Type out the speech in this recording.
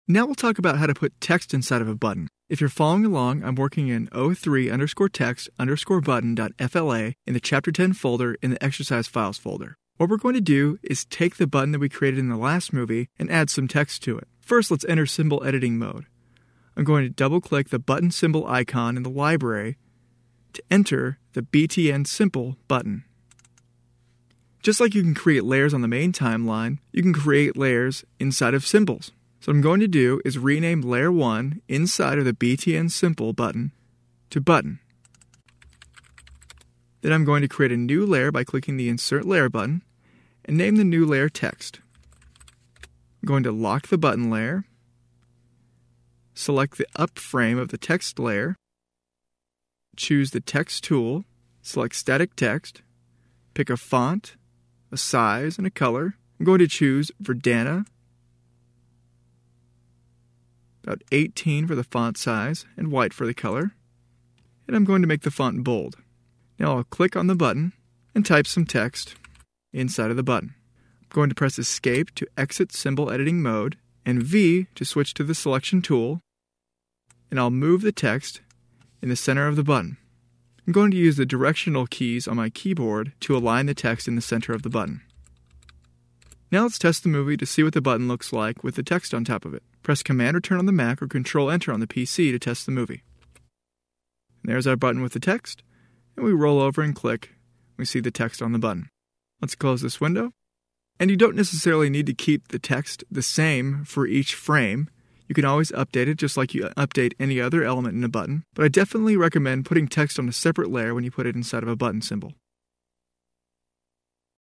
Now we'll talk about how to put text inside of a button. If you're following along, I'm working in o3_text_button.fla in the Chapter 10 folder in the Exercise Files folder. What we're going to do is take the button that we created in the last movie and add some text to it. First, let's enter symbol editing mode. I'm going to double-click the button symbol icon in the library to enter the BTN Simple button. Just like you can create layers on the main timeline, you can create layers inside of symbols. So what I'm going to do is rename Layer 1 inside of the BTN Simple button to Button. Then I'm going to create a new layer by clicking the Insert Layer button and name the new layer Text. I'm going to lock the button layer, select the up frame of the text layer, choose the Text tool, select Static Text, pick a font, a size, and a color. I'm going to choose Verdana, about 18 for the font size, and white for the color. And I'm going to make the font bold. Now I'll click on the button and type some text inside of the button. I'm going to press Escape to exit symbol editing mode, and V to switch to the selection tool, and I'll move the text in the center of the button. I'm going to use the directional keys on my keyboard to align the text in the center of the button. Now let's test the movie to see what the button looks like with the text on top of it. Press Command Return on the Mac or Control Enter on the PC to test the movie. And there's our button with the text, and we roll over and click. We see the text on the button. Let's close this window. And you don't necessarily need to keep the text the same for each frame. You can always update it just like you update any other element in a button, but I definitely recommend putting text on a separate layer when you put it inside of a button symbol.